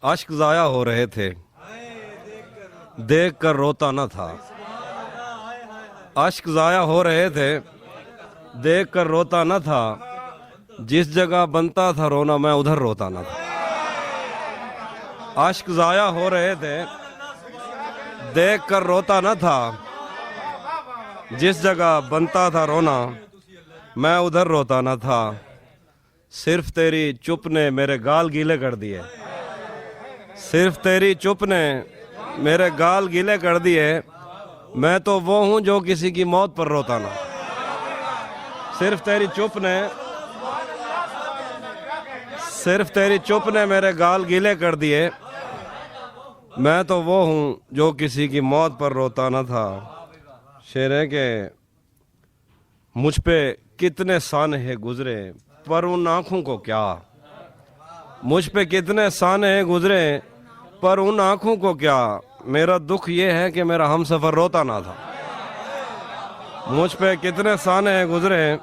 اشک ضائع ہو رہے تھے، دیکھ کر روتا نہ تھا۔ اشک ضائع ہو رہے تھے، دیکھ کر روتا نہ تھا۔ جس جگہ بنتا تھا رونا میں ادھر روتا نہ تھا۔ اشک ضائع ہو رہے تھے، دیکھ کر روتا نہ تھا۔ جس جگہ بنتا تھا رونا میں ادھر روتا نہ تھا۔ صرف تیری چپ نے میرے گال گیلے کر دیے، صرف تیری چپ نے میرے گال گیلے کر دیے۔ میں تو وہ ہوں جو کسی کی موت پر روتا نہ۔ صرف تیری چپ نے، صرف تیری چپ نے میرے گال گیلے کر دیے۔ میں تو وہ ہوں جو کسی کی موت پر روتا نہ تھا۔ شعر ہے کہ مجھ پہ کتنے سانحے گزرے پر ان آنکھوں کو کیا، مجھ پہ کتنے سانحے گزرے پر ان آنکھوں کو کیا۔ میرا دکھ یہ ہے کہ میرا ہم سفر روتا نہ تھا۔ مجھ پہ کتنے سانحے گزرے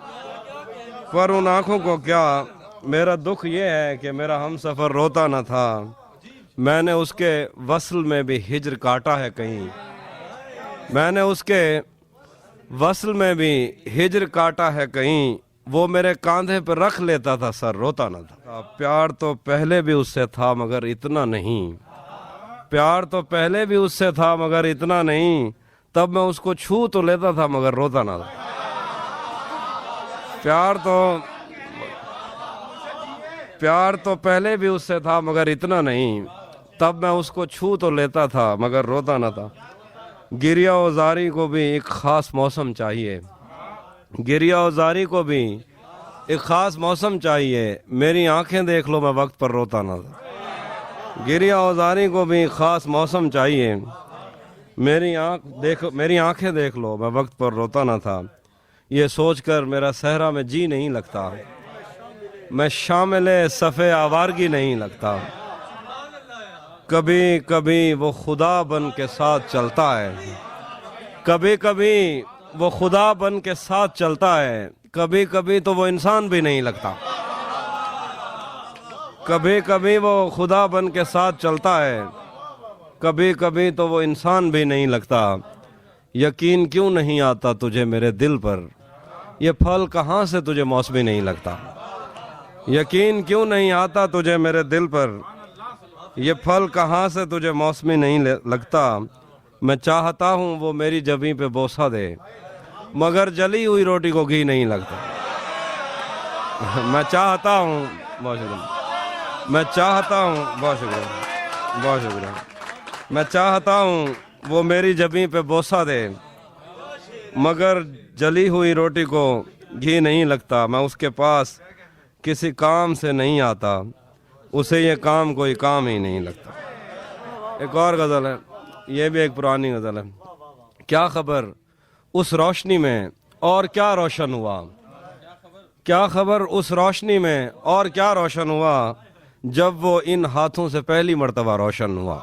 پر ان آنکھوں کو کیا۔ میرا دکھ یہ ہے کہ میرا ہم سفر روتا نہ تھا۔ میں نے اس کے وصل میں بھی ہجر کاٹا ہے کہیں، میں نے اس کے وصل میں بھی ہجر کاٹا ہے کہیں۔ وہ میرے کاندھے پہ رکھ لیتا تھا سر روتا نہ تھا۔ پیار تو پہلے بھی اس سے تھا مگر اتنا نہیں، پیار تو پہلے بھی اس سے تھا مگر اتنا نہیں۔ تب میں اس کو چھو تو لیتا تھا مگر روتا نہ تھا۔ پیار تو پہلے بھی اس سے تھا مگر اتنا نہیں۔ تب میں اس کو چھو تو لیتا تھا مگر روتا نہ تھا۔ گریہ و زاری کو بھی ایک خاص موسم چاہیے، گریہ و زاری کو بھی ایک خاص موسم چاہیے۔ میری آنکھیں دیکھ لو میں وقت پر روتا نہ تھا۔ گریہ و زاری کو بھی ایک خاص موسم چاہیے۔ میری آنکھیں دیکھ لو میں وقت پر روتا نہ تھا۔ یہ سوچ کر میرا صحرا میں جی نہیں لگتا، میں شامل صفِ آوارگی نہیں لگتا۔ کبھی کبھی وہ خدا بن کے ساتھ چلتا ہے، کبھی کبھی وہ خدا بن کے ساتھ چلتا ہے۔ کبھی کبھی تو وہ انسان بھی نہیں لگتا، کبھی کبھی وہ خدا بن کے ساتھ چلتا ہے۔ کبھی کبھی تو وہ انسان بھی نہیں لگتا۔ یقین کیوں نہیں آتا تجھے میرے دل پر، یہ پھل کہاں سے تجھے موسمی نہیں لگتا۔ یقین کیوں نہیں آتا تجھے میرے دل پر، یہ پھل کہاں سے تجھے موسمی نہیں لگتا۔ میں چاہتا ہوں وہ میری جبیں پہ بوسہ دے مگر جلی ہوئی روٹی کو گھی نہیں لگتا۔ میں چاہتا ہوں، بہت شکریہ، میں چاہتا ہوں، بہت شکریہ، بہت شکریہ، میں چاہتا ہوں وہ میری جبیں پہ بوسہ دے مگر جلی ہوئی روٹی کو گھی نہیں لگتا۔ میں اس کے پاس کسی کام سے نہیں آتا، اسے یہ کام کوئی کام ہی نہیں لگتا۔ ایک اور غزل ہے، یہ بھی ایک پرانی غزل ہے۔ کیا خبر اس روشنی میں اور کیا روشن ہوا، کیا خبر اس روشنی میں اور کیا روشن ہوا جب وہ ان ہاتھوں سے پہلی مرتبہ روشن ہوا۔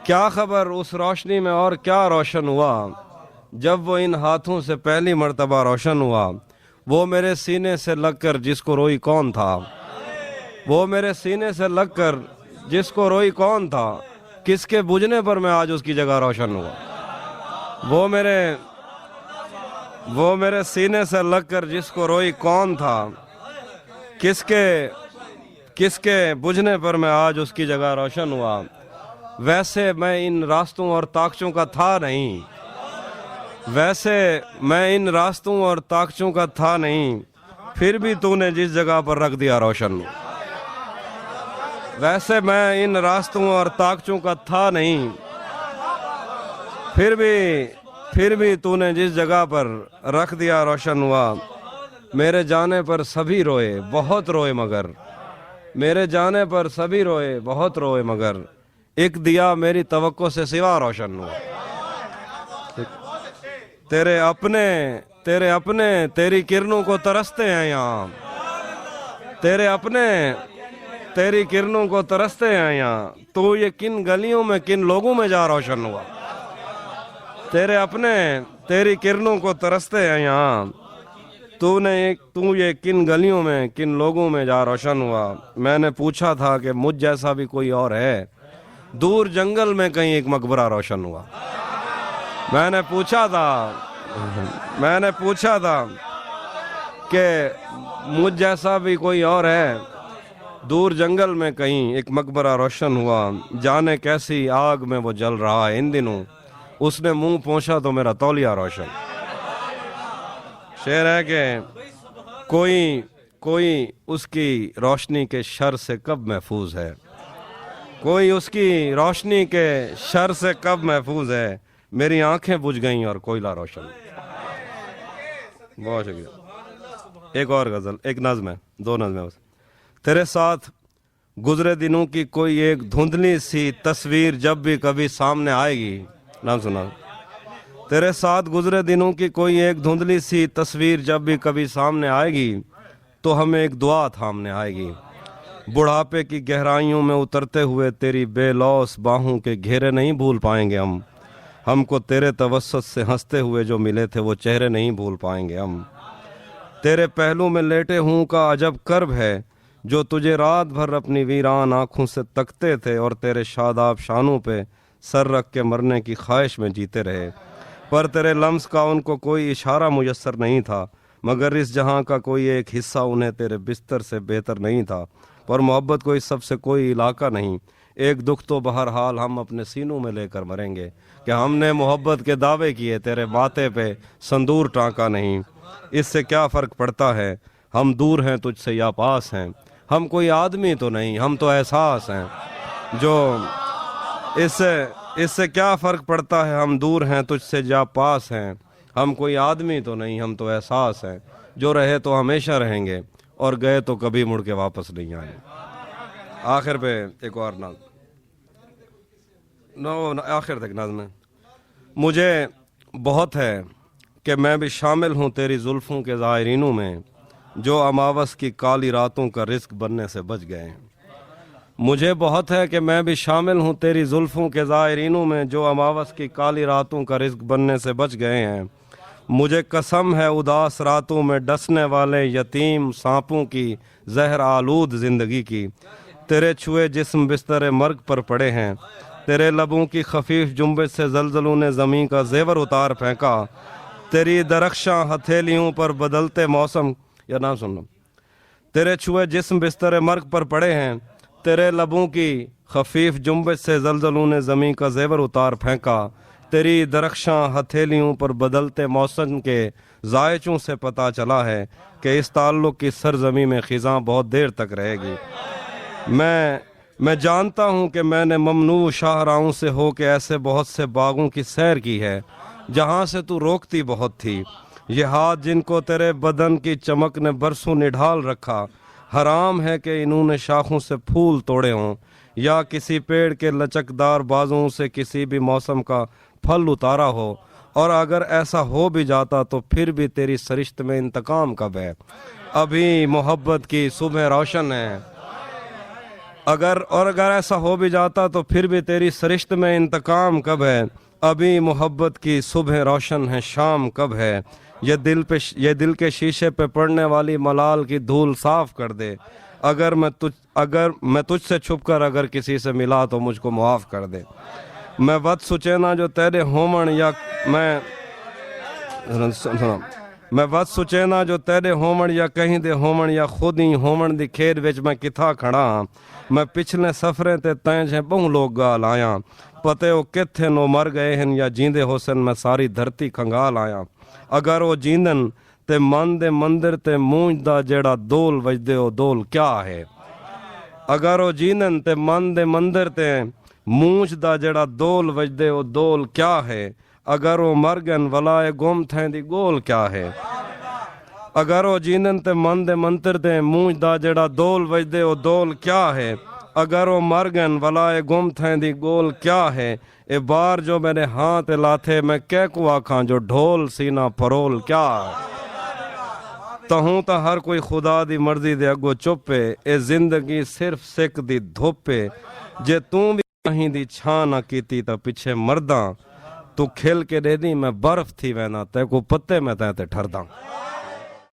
کیا خبر اس روشنی میں اور کیا روشن ہوا جب وہ ان ہاتھوں سے پہلی مرتبہ روشن ہوا۔ وہ میرے سینے سے لگ کر جس کو روئی کون تھا، وہ میرے سینے سے لگ کر جس کو روئی کون تھا، کس کے بجھنے پر میں آج اس کی جگہ روشن ہوا۔ وہ میرے سینے سے لگ کر جس کو روئی کون تھا، کس کے بجھنے پر میں آج اس کی جگہ روشن ہوا۔ ویسے میں ان راستوں اور طاقچوں کا تھا نہیں، ویسے میں ان راستوں اور طاقچوں کا تھا نہیں، پھر بھی تو نے جس جگہ پر رکھ دیا روشن ہوا۔ ویسے میں ان راستوں اور طاقچوں کا تھا نہیں، پھر بھی تو نے جس جگہ پر رکھ دیا روشن ہوا۔ میرے جانے پر سبھی روئے بہت روئے مگر، میرے جانے پر سبھی روئے بہت روئے مگر، ایک دیا میری توقع سے سوا روشن ہوا۔ تیرے اپنے تیری کرنوں کو ترستے ہیں یہاں، تیرے اپنے تیری کرنوں کو ترستے ہیں یہاں، تو یہ کن گلیوں میں کن لوگوں میں جا روشن ہوا۔ تیرے اپنے تیری کرنوں کو ترستے ہیں یہاں، تو یہ کن گلیوں میں کن لوگوں میں جا روشن ہوا؟ میں نے پوچھا تھا کہ مجھ جیسا بھی کوئی اور ہے، دور جنگل میں کہیں ایک مقبرہ روشن ہوا۔ میں نے پوچھا تھا کہ مجھ جیسا بھی کوئی اور ہے، دور جنگل میں کہیں ایک مقبرہ روشن ہوا، جانے کیسی آگ میں وہ جل رہا ہے ان دنوں، اس نے منہ پوچھا تو میرا تولیہ روشن۔ شعر ہے کہ کوئی اس کی روشنی کے شر سے کب محفوظ ہے، کوئی اس کی روشنی کے شر سے کب محفوظ ہے، میری آنکھیں بجھ گئیں اور کوئلہ روشن۔ بہت شکریہ۔ ایک اور غزل، ایک نظم ہے، دو نظمیں بس۔ تیرے ساتھ گزرے دنوں کی کوئی ایک دھندلی سی تصویر جب بھی کبھی سامنے آئے گی، نام سنا۔ تیرے ساتھ گزرے دنوں کی کوئی ایک دھندلی سی تصویر جب بھی کبھی سامنے آئے گی تو ہمیں ایک دعا تھامنے آئے گی، بڑھاپے کی گہرائیوں میں اترتے ہوئے تیری بے لوث باہوں کے گھیرے نہیں بھول پائیں گے ہم کو تیرے توسط سے ہنستے ہوئے جو ملے تھے وہ چہرے نہیں بھول پائیں گے ہم۔ تیرے پہلو میں لیٹے ہوں کا عجب کرب ہے، جو تجھے رات بھر اپنی ویران آنکھوں سے تکتے تھے اور تیرے شاداب شانوں پہ سر رکھ کے مرنے کی خواہش میں جیتے رہے، پر تیرے لمس کا ان کو کوئی اشارہ میسر نہیں تھا، مگر اس جہاں کا کوئی ایک حصہ انہیں تیرے بستر سے بہتر نہیں تھا، پر محبت کو اس سب سے کوئی علاقہ نہیں، ایک دکھ تو بہرحال ہم اپنے سینوں میں لے کر مریں گے، کہ ہم نے محبت کے دعوے کیے تیرے ماتھے پہ سندور ٹانکا نہیں، اس سے کیا فرق پڑتا ہے ہم دور ہیں تجھ سے یا پاس ہیں، ہم کوئی آدمی تو نہیں ہم تو احساس ہیں، جو اس سے کیا فرق پڑتا ہے ہم دور ہیں تجھ سے یا پاس ہیں، ہم کوئی آدمی تو نہیں ہم تو احساس ہیں، جو رہے تو ہمیشہ رہیں گے اور گئے تو کبھی مڑ کے واپس نہیں آئیں۔ آخر پہ ایک اور آخر تک نظم ہے۔ مجھے بہت ہے کہ میں بھی شامل ہوں تیری زلفوں کے زائرینوں میں، جو اماوس کی کالی راتوں کا رزق بننے سے بچ گئے ہیں۔ مجھے بہت ہے کہ میں بھی شامل ہوں تیری زلفوں کے زائرینوں میں، جو اماوس کی کالی راتوں کا رزق بننے سے بچ گئے ہیں۔ مجھے قسم ہے اداس راتوں میں ڈسنے والے یتیم سانپوں کی زہر آلود زندگی کی، تیرے چھوئے جسم بستر مرگ پر پڑے ہیں، تیرے لبوں کی خفیف جنبش سے زلزلوں نے زمین کا زیور اتار پھینکا، تیری درخشاں ہتھیلیوں پر بدلتے موسم یا نام سننا، تیرے چھوئے جسم بستر مرگ پر پڑے ہیں، تیرے لبوں کی خفیف جنبش سے زلزلوں نے زمین کا زیور اتار پھینکا، تیری درخشاں ہتھیلیوں پر بدلتے موسم کے ذائچوں سے پتہ چلا ہے کہ اس تعلق کی سرزمین میں خزاں بہت دیر تک رہے گی۔ میں جانتا ہوں کہ میں نے ممنوع شاہراہوں سے ہو کے ایسے بہت سے باغوں کی سیر کی ہے جہاں سے تو روکتی بہت تھی، یہ ہاتھ جن کو تیرے بدن کی چمک نے برسوں نڈھال رکھا، حرام ہے کہ انہوں نے شاخوں سے پھول توڑے ہوں یا کسی پیڑ کے لچکدار بازوں سے کسی بھی موسم کا پھل اتارا ہو، اور اگر ایسا ہو بھی جاتا تو پھر بھی تیری سرشت میں انتقام کب ہے، ابھی محبت کی صبح روشن ہے، اگر ایسا ہو بھی جاتا تو پھر بھی تیری سرشت میں انتقام کب ہے، ابھی محبت کی صبح روشن ہے شام کب ہے، یہ دل کے شیشے پہ پڑنے والی ملال کی دھول صاف کر دے، اگر میں تجھ سے چھپ کر اگر کسی سے ملا تو مجھ کو معاف کر دے، میں ود سچینا جو تیرے ہومن یا میں ود سچینا جو تیرے ہومن یا کہیں دے ہومن یا خود ہی ہومن دی کھیڈ وچ میں کتھا کھڑا ہاں، میں پچھلے سفریں تے تینج ہیں بہوں لوگ گال آیاں، پتے وہ کتھے نو مر گئے ہیں یا جیندے حسن میں ساری دھرتی کھنگال آیاں، اگر وہ جیندن تے من دے مندر تے مونج دا جیڑا دول وجدے او دول کیا ہے، اگر وہ جیندن تے من دے مندر تے مونج دا جیڑا دول وجدے او دول کیا ہے، اگر وہ مرگن ولائے گم تھیں دی گول کیا ہے، اگر وہ جیندن تے من دے منتر تے مونج دا جیڑا دول وجدے او دول کیا ہے، اگر وہ مرگن ولائے گم تھیں دی گول کیا ہے، اے بار جو میرے ہاتھ لاتھے میں کہہ کو آکھاں جو ڈھول سینہ پرول کیا ہے، تہوں تا ہر کوئی خدا دی مرضی دے اگو چپے، اے زندگی صرف سکھ دی دھوپے، جے توں بھی کہیں دی چھان نہ کیتی تا پیچھے مرداں، تو کھل کے دے دی میں برف تھی وینا تے کو پتے میں تے ٹھرداں۔